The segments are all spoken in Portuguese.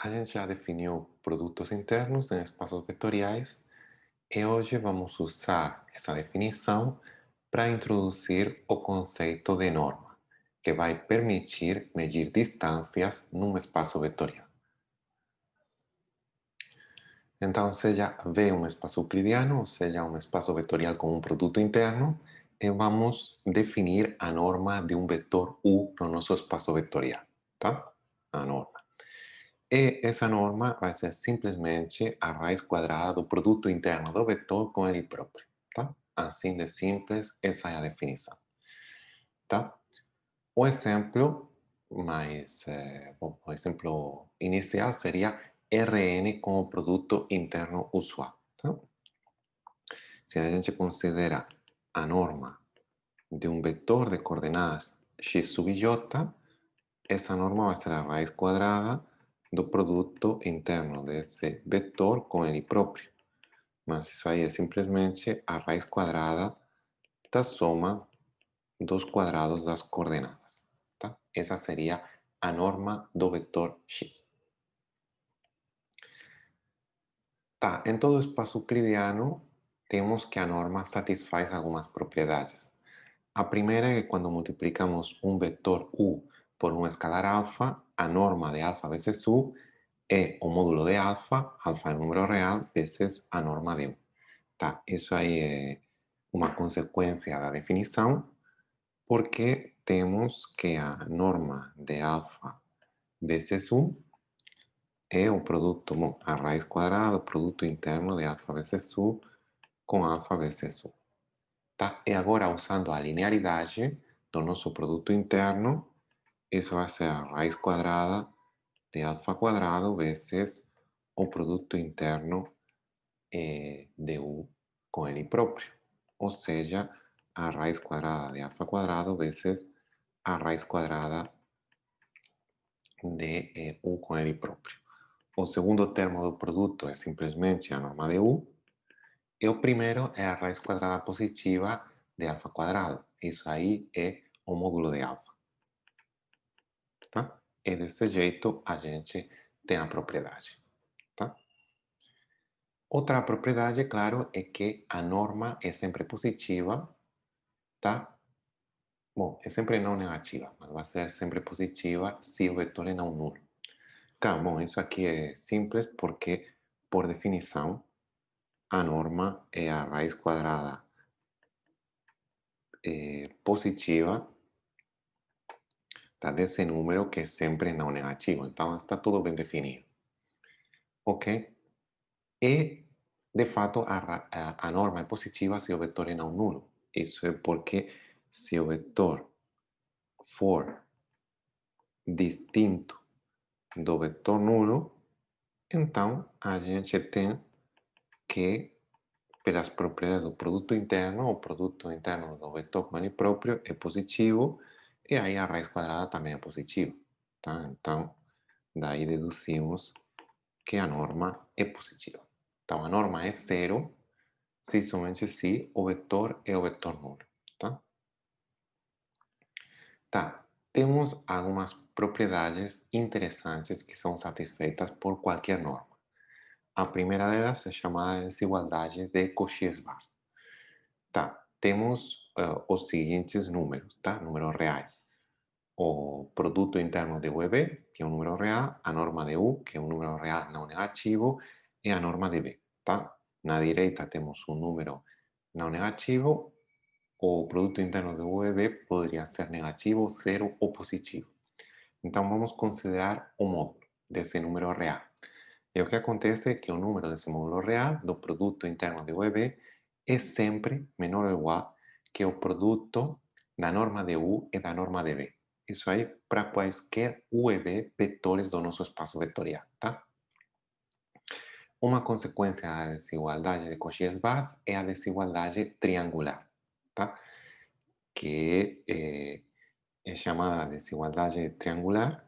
A gente já definiu produtos internos em espaços vetoriais e hoje vamos usar essa definição para introduzir o conceito de norma, que vai permitir medir distâncias num espaço vetorial. Então, seja V um espaço euclidiano, ou seja, um espaço vetorial com um produto interno, e vamos definir a norma de um vetor U no nosso espaço vetorial, tá? A norma. E essa norma vai ser simplesmente a raiz quadrada do produto interno do vetor com ele próprio, tá? Assim de simples, essa é a definição, tá? O exemplo bom, o exemplo inicial seria Rn como produto interno usual, tá? Se a gente considera a norma de um vetor de coordenadas x sub j, essa norma vai ser a raiz quadrada do produto interno desse vetor com ele próprio. Mas isso aí é simplesmente a raiz quadrada da soma dos quadrados das coordenadas. Tá? Essa seria a norma do vetor x. Tá, em todo espaço euclidiano, temos que a norma satisfaz algumas propriedades. A primeira é que quando multiplicamos um vetor u por um escalar alfa, a norma de alfa vezes u é o módulo de alfa, alfa é um número real, vezes a norma de u. Tá, isso aí é uma consequência da definição, porque temos que a norma de alfa vezes u é o produto, bom, a raiz quadrada, o produto interno de alfa vezes u com alfa vezes u. Tá? E agora, usando a linearidade do nosso produto interno, isso vai ser a raiz quadrada de alfa quadrado vezes o produto interno de u com ele próprio. Ou seja, a raiz quadrada de alfa quadrado vezes a raiz quadrada de u com ele próprio. O segundo termo do produto é simplesmente a norma de u. E o primeiro é a raiz quadrada positiva de alfa quadrado. Isso aí é o módulo de alfa. Tá? E desse jeito a gente tem a propriedade. Tá? Outra propriedade, claro, é que a norma é sempre positiva, tá? Bom, é sempre não negativa, mas vai ser sempre positiva se o vetor é não nulo. Claro, bom, isso aqui é simples porque, por definição, a norma é a raiz quadrada positiva, tá, desse número que é sempre não negativo. Então, está tudo bem definido. Ok? E, de fato, a norma é positiva se o vetor é não nulo. Isso é porque se o vetor for distinto do vetor nulo, então a gente tem que, pelas propriedades do produto interno, o produto interno do vetor com ele próprio é positivo, e aí a raiz quadrada também é positiva. Tá? Então, daí deduzimos que a norma é positiva. Então, a norma é zero se somente se o vetor é o vetor nulo. Tá? Tá. Temos algumas propriedades interessantes que são satisfeitas por qualquer norma. A primeira delas é chamada desigualdade de Cauchy-Schwarz. Tá. Temos os seguintes números, tá? Números reais. O produto interno de UEB, que é um número real, a norma de U, que é um número real não negativo, e a norma de B, tá? Na direita temos um número não negativo, o produto interno de UEB poderia ser negativo, zero ou positivo. Então vamos considerar o módulo desse número real. E o que acontece é que o número desse módulo real do produto interno de UEB é sempre menor ou igual que o produto da norma de U e da norma de B. Isso aí para quaisquer UEB vetores do nosso espaço vetorial, tá? Uma consequência da desigualdade de Cauchy-Schwarz é a desigualdade triangular, tá? Que é chamada desigualdade triangular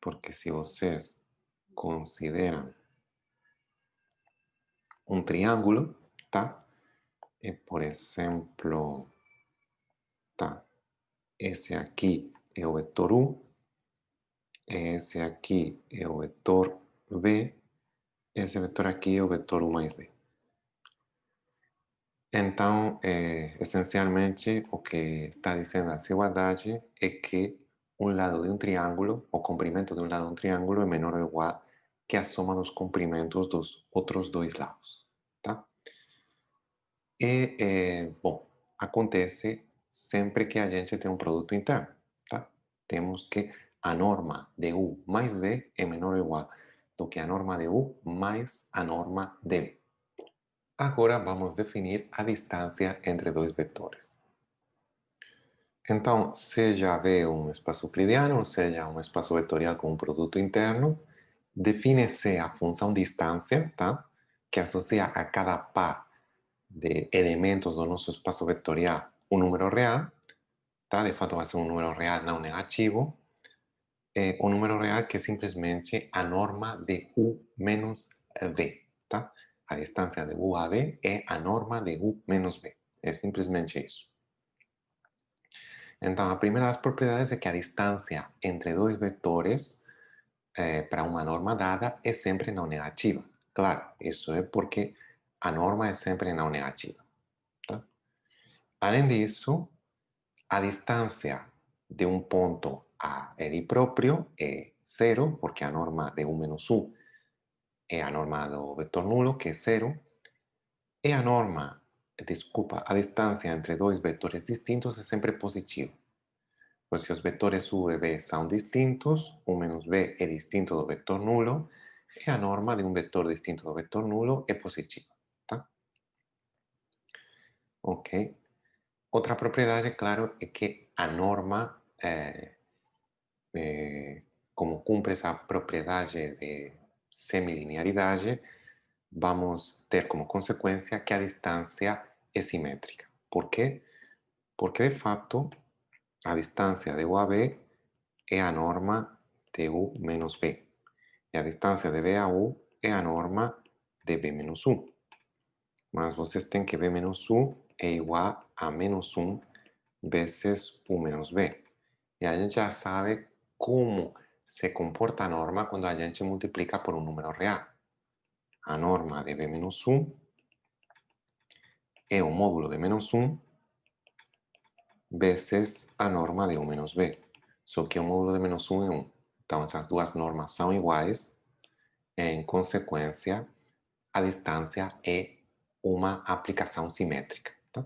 porque se vocês consideram um triângulo, tá? E, por exemplo, tá? Esse aqui é o vetor U, esse aqui é o vetor V, esse vetor aqui é o vetor U mais V. Então, essencialmente, o que está dizendo a desigualdade é que um lado de um triângulo, o comprimento de um lado de um triângulo é menor ou igual que a soma dos comprimentos dos outros dois lados, tá? E, bom, acontece sempre que a gente tem um produto interno, tá? Temos que a norma de U mais V é menor ou igual do que a norma de U mais a norma de V. Agora vamos definir a distância entre dois vetores. Então, seja V um espaço euclidiano, seja um espaço vetorial com um produto interno, define-se a função distância, tá? Que associa a cada par de elementos do nosso espaço vetorial um número real, tá? De fato, vai ser um número real não negativo. Um número real que é simplesmente a norma de U menos V, tá? A distância de U a V é a norma de U menos V. É simplesmente isso. Então, a primeira das propriedades é que a distância entre dois vetores para uma norma dada é sempre não negativa. Claro, isso é porque a norma é sempre não negativa. Tá? Além disso, a distância de um ponto a ele próprio é zero, porque a norma de U menos U é a norma do vetor nulo, que é zero, e a norma, desculpa, a distância entre dois vetores distintos é sempre positiva. Pois se os vetores U e V são distintos, U menos V é distinto do vetor nulo, e a norma de um vetor distinto do vetor nulo é positiva. Tá? Ok. Outra propriedade, claro, é que a norma, como cumpre essa propriedade de semilinearidade, vamos ter como consequência que a distância é simétrica. Por quê? Porque, de fato, a distância de U a V é a norma de U menos V. E a distância de V a U é a norma de V menos U. Mas vocês têm que V menos U é igual a menos 1 vezes U menos V. E a gente já sabe como se comporta a norma quando a gente multiplica por um número real. A norma de V menos U é o módulo de menos 1 vezes a norma de U menos V. Só que o módulo de menos 1 é 1. Então, essas duas normas são iguais. Em consequência, a distância é uma aplicação simétrica. Tá?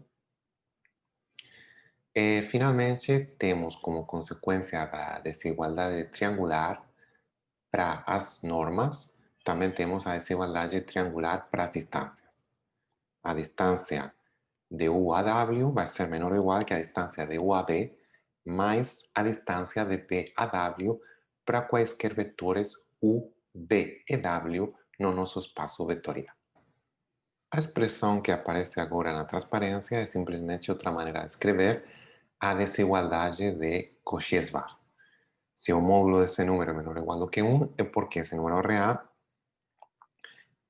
E, finalmente, temos como consequência da desigualdade triangular para as normas, também temos a desigualdade triangular para as distâncias. A distância de U a W vai ser menor ou igual que a distância de U a V mais a distância de V a W para quaisquer vetores U, V e W no nosso espaço vetorial. A expressão que aparece agora na transparência é simplesmente outra maneira de escrever a desigualdade de Cauchy-Schwarz. Se o módulo desse número é menor ou igual do que 1, é porque esse número real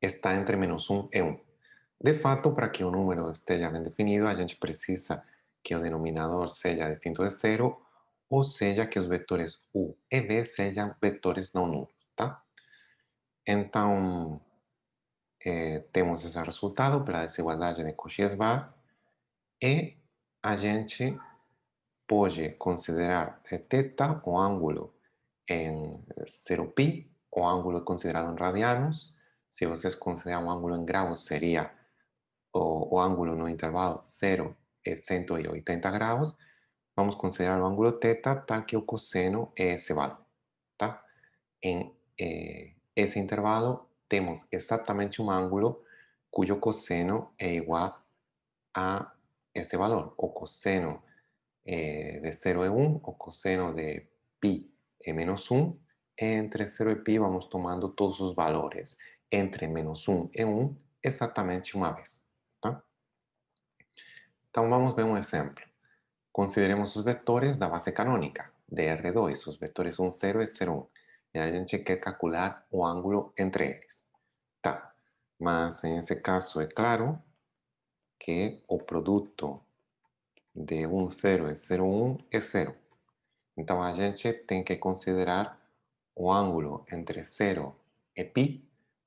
está entre menos 1 e 1. De fato, para que o número esteja bem definido, a gente precisa que o denominador seja distinto de zero, ou seja, que os vetores U e V sejam vetores não nulos, tá? Então, temos esse resultado pela desigualdade de Cauchy-Schwarz e a gente pode considerar θ, o ângulo, em 0π, o ângulo é considerado em radianos. Se vocês consideram um ângulo em graus, seria o ângulo no intervalo 0 e 180 graus. Vamos considerar o ângulo θ, tal que o cosseno é esse valor. Tá? Em esse intervalo, temos exatamente um ângulo cujo cosseno é igual a esse valor. O cosseno de 0 é 1, o cosseno de π é menos 1, entre 0 e π vamos tomando todos os valores entre menos 1 e 1 exatamente uma vez. Tá? Então vamos ver um exemplo. Consideremos os vetores da base canônica, DR2, os vetores 1, 0 e 0, 1. E a gente quer calcular o ângulo entre eles. Tá, mas em esse caso é claro que o produto de 1, 0 e 0, 1 é 0. Então a gente tem que considerar o ângulo entre 0 é π,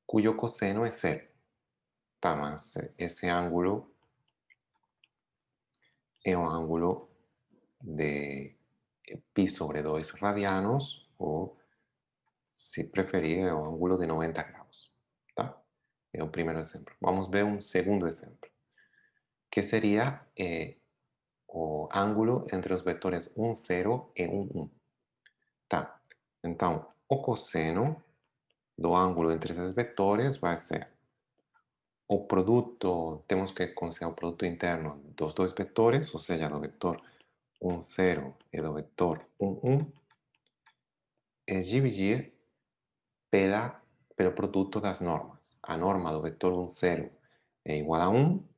cujo cosseno é zero. Tá, mas esse ângulo é um ângulo de π sobre 2 radianos, ou, se preferir, é um ângulo de 90 graus. Tá? É o primeiro exemplo. Vamos ver um segundo exemplo, que seria o ângulo entre os vetores 1, 0 e 1, 1. Tá? Então, o cosseno do ângulo entre esses vetores vai ser o produto, temos que considerar o produto interno dos dois vetores, ou seja, do vetor 1, 0 e do vetor 1, 1, é dividir pelo produto das normas. A norma do vetor 1, 0 é igual a 1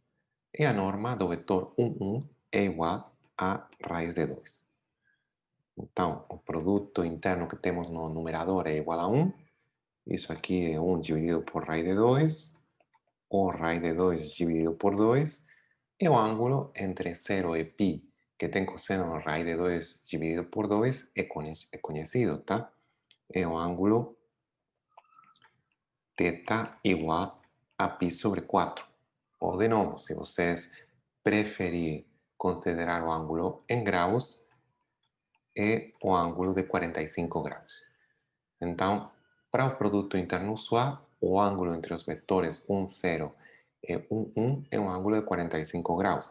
e a norma do vetor 1, 1 é igual a raiz de 2. Então, o produto interno que temos no numerador é igual a 1. Isso aqui é 1 dividido por raiz de 2, ou raiz de 2 dividido por 2, e o ângulo entre 0 e π, que tem cosseno raiz de 2 dividido por 2, é conhecido, tá? É o ângulo θ igual a π sobre 4. Ou, de novo, se vocês preferir considerar o ângulo em graus, é o ângulo de 45 graus. Então, para o produto interno usual, o ângulo entre os vetores 1, 0 e 1, 1 é um ângulo de 45 graus,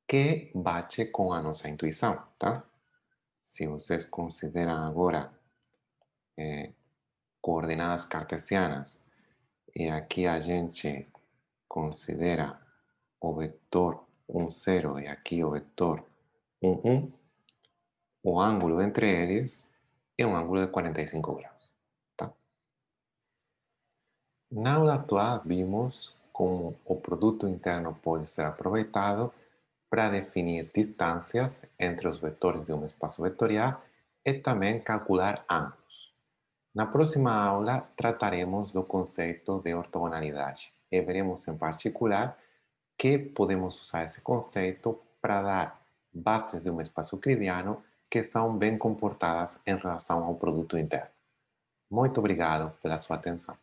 que bate com a nossa intuição, tá? Se vocês consideram agora coordenadas cartesianas e aqui a gente considera o vetor 1, 0 e aqui o vetor 1, 1, o ângulo entre eles é um ângulo de 45 graus, tá? Na aula atual vimos como o produto interno pode ser aproveitado para definir distâncias entre os vetores de um espaço vetorial e também calcular ângulos. Na próxima aula trataremos do conceito de ortogonalidade e veremos em particular que podemos usar esse conceito para dar bases de um espaço euclidiano que são bem comportadas em relação ao produto interno. Muito obrigado pela sua atenção.